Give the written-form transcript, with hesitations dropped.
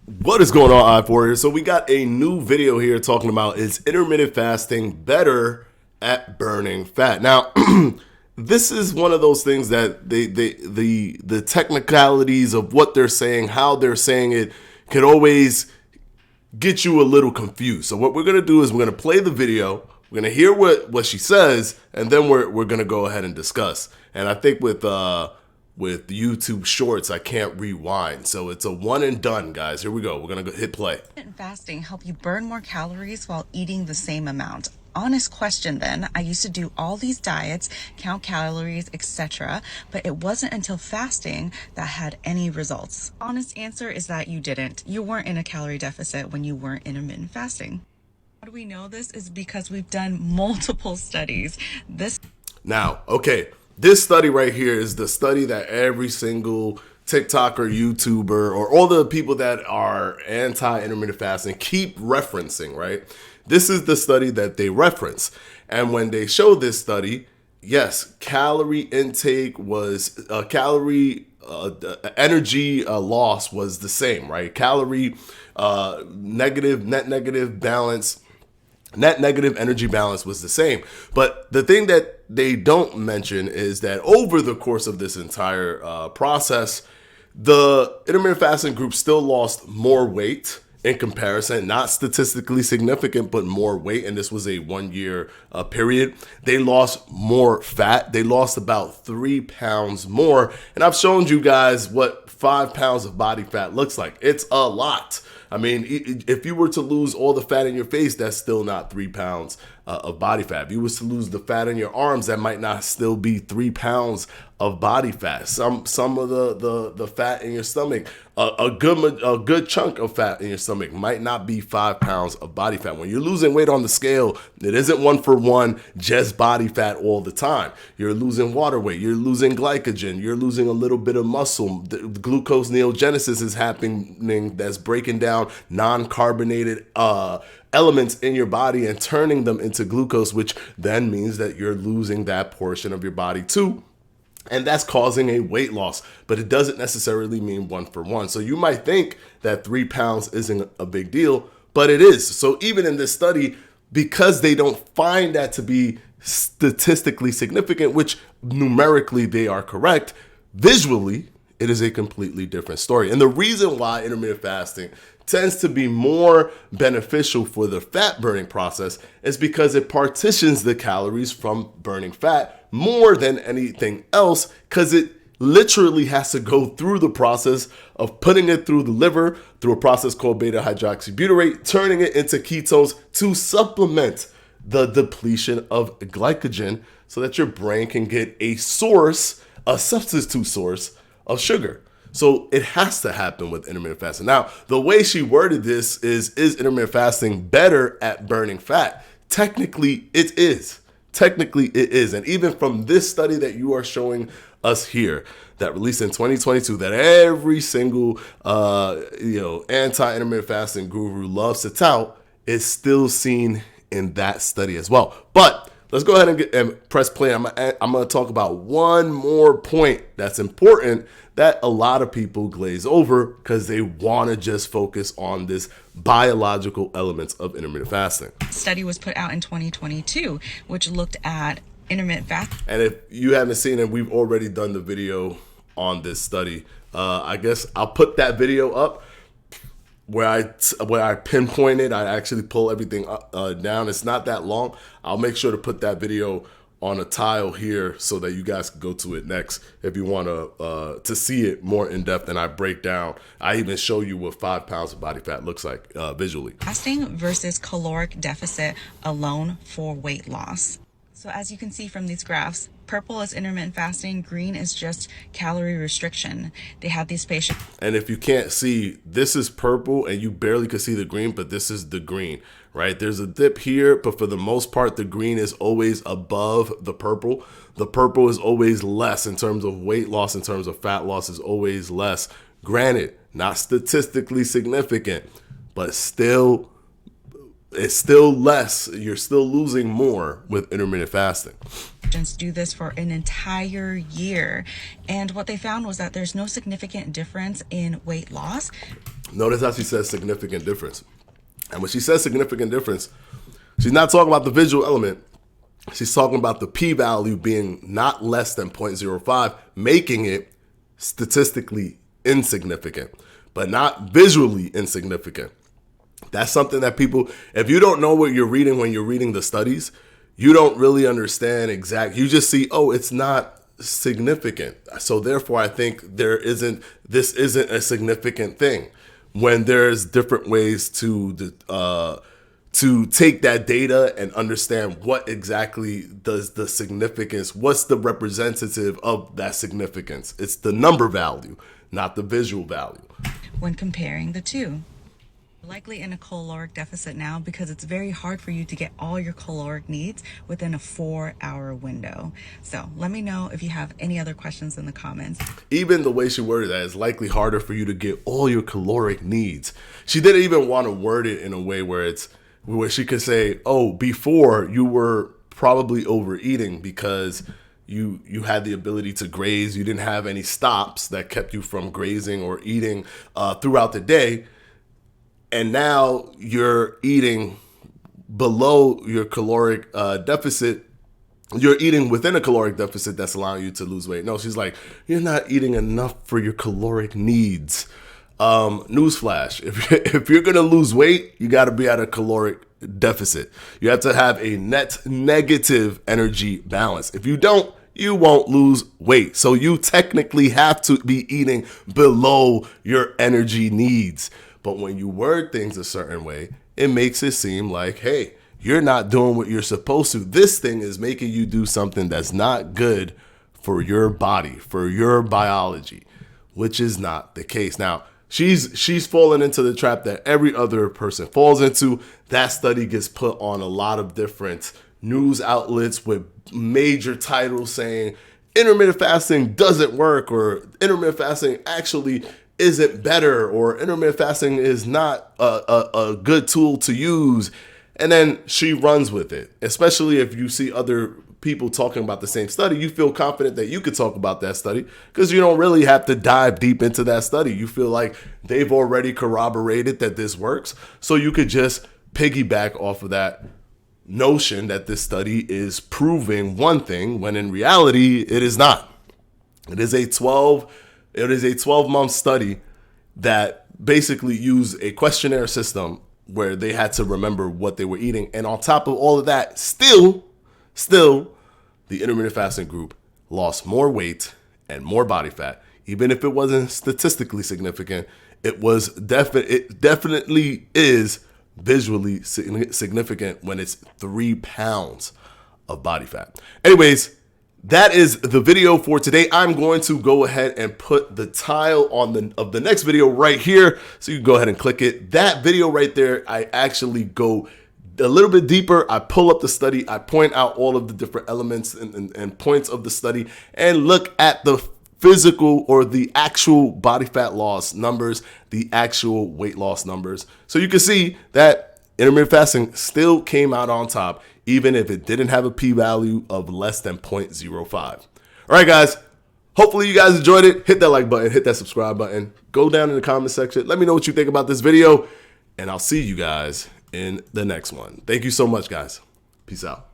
What is going on, I4? So we got a new video here talking about, is intermittent fasting better at burning fat? Now, this is one of those things that the technicalities of what they're saying, how they're saying it, can always get you a little confused. So what we're gonna do is we're gonna play the video, we're gonna hear what she says, and then we're gonna go ahead and discuss. And I think with YouTube Shorts, I can't rewind. So it's a one and done, guys. Here we go. We're going to hit play. Intermittent fasting help you burn more calories while eating the same amount. Honest question then. I used to do all these diets, count calories, etc., but it wasn't until fasting that had any results. Honest answer is that you didn't. You weren't in a calorie deficit when you weren't intermittent fasting. How do we know this? Is because we've done multiple studies. Now, okay. This study right here is the study that every single TikToker, YouTuber, or all the people that are anti-intermittent fasting keep referencing, right? This is the study that they reference. And when they show this study, yes, calorie intake was, energy loss was the same, right? Calorie negative, net negative balance. Net negative energy balance was the same. But the thing that they don't mention is that over the course of this entire process, the intermittent fasting group still lost more weight in comparison, not statistically significant, but more weight. And this was a 1 year period. They lost more fat. They lost about 3 pounds more. And I've shown you guys what 5 pounds of body fat looks like. It's a lot. I mean, if you were to lose all the fat in your face, that's still not 3 pounds of body fat. If you was to lose the fat in your arms, that might not still be 3 pounds of body fat. Some of the fat in your stomach, a good chunk of fat in your stomach might not be 5 pounds of body fat. When you're losing weight on the scale, it isn't 1 for 1 just body fat all the time. You're losing water weight, you're losing glycogen, you're losing a little bit of muscle. The glucose neogenesis is happening, that's breaking down non-carbonated elements in your body and turning them into glucose, which then means that you're losing that portion of your body too. And that's causing a weight loss, but it doesn't necessarily mean 1 for 1. So you might think that 3 pounds isn't a big deal, but it is. So even in this study, because they don't find that to be statistically significant, which numerically they are correct, visually, it is a completely different story. And the reason why intermittent fasting tends to be more beneficial for the fat burning process is because it partitions the calories from burning fat more than anything else, because it literally has to go through the process of putting it through the liver, through a process called beta hydroxybutyrate, turning it into ketones to supplement the depletion of glycogen so that your brain can get a substitute source of sugar. So it has to happen with intermittent fasting. Now, the way she worded this is intermittent fasting better at burning fat? Technically, it is. Technically, it is. And even from this study that you are showing us here, that released in 2022, that every single anti-intermittent fasting guru loves to tout, is still seen in that study as well. But let's go ahead and press play. I'm going to talk about one more point that's important that a lot of people glaze over because they want to just focus on this biological elements of intermittent fasting. Study was put out in 2022, which looked at intermittent fasting. And if you haven't seen it, we've already done the video on this study. I guess I'll put that video up where I pinpointed. I actually pull everything down. It's not that long. I'll make sure to put that video on a tile here so that you guys can go to it next if you want to see it more in depth. And I break down. I even show you what 5 pounds of body fat looks like visually. Fasting versus caloric deficit alone for weight loss. So as you can see from these graphs, purple is intermittent fasting, green is just calorie restriction. They have these patients. And if you can't see, this is purple and you barely could see the green, but this is the green, right? There's a dip here, but for the most part, the green is always above the purple. The purple is always less in terms of weight loss, in terms of fat loss is always less. Granted, not statistically significant, but still, it's still less. You're still losing more with intermittent fasting. Do this for an entire year, and what they found was that there's no significant difference in weight loss. Notice how she says significant difference. And when she says significant difference, she's not talking about the visual element. She's talking about the p-value being not less than 0.05, making it statistically insignificant, but not visually insignificant. That's something that people, if you don't know what you're reading when you're reading the studies, you don't really understand exactly. You just see, oh, it's not significant. So therefore, I think this isn't a significant thing. When there's different ways to take that data and understand what exactly does the significance, what's the representative of that significance. It's the number value, not the visual value. When comparing the two, likely in a caloric deficit now because it's very hard for you to get all your caloric needs within a 4-hour window. So let me know if you have any other questions in the comments. Even the way she worded that is likely harder for you to get all your caloric needs. She didn't even want to word it in a way where she could say, oh, before you were probably overeating because you had the ability to graze. You didn't have any stops that kept you from grazing or eating throughout the day. And now you're eating below your caloric deficit. You're eating within a caloric deficit that's allowing you to lose weight. No, she's like, you're not eating enough for your caloric needs. Newsflash, if you're going to lose weight, you got to be at a caloric deficit. You have to have a net negative energy balance. If you don't, you won't lose weight. So you technically have to be eating below your energy needs. But when you word things a certain way, it makes it seem like, hey, you're not doing what you're supposed to. This thing is making you do something that's not good for your body, for your biology, which is not the case. Now, she's fallen into the trap that every other person falls into. That study gets put on a lot of different news outlets with major titles saying intermittent fasting doesn't work, or intermittent fasting actually isn't better, or intermittent fasting is not a good tool to use. And then she runs with it. Especially if you see other people talking about the same study, you feel confident that you could talk about that study because you don't really have to dive deep into that study. You feel like they've already corroborated that this works. So you could just piggyback off of that notion that this study is proving one thing when in reality it is not. It is a 12-month study that basically used a questionnaire system where they had to remember what they were eating. And on top of all of that, still, the intermittent fasting group lost more weight and more body fat. Even if it wasn't statistically significant, it definitely is visually significant when it's 3 pounds of body fat. Anyways, that is the video for today. I'm going to go ahead and put the tile of the next video right here, so you can go ahead and click it. That video right there, I actually go a little bit deeper. I pull up the study. I point out all of the different elements and points of the study and look at the physical or the actual body fat loss numbers, the actual weight loss numbers. So you can see that intermittent fasting still came out on top, even if it didn't have a p-value of less than 0.05. All right, guys. Hopefully you guys enjoyed it. Hit that like button, hit that subscribe button. Go down in the comment section. Let me know what you think about this video, and I'll see you guys in the next one. Thank you so much, guys. Peace out.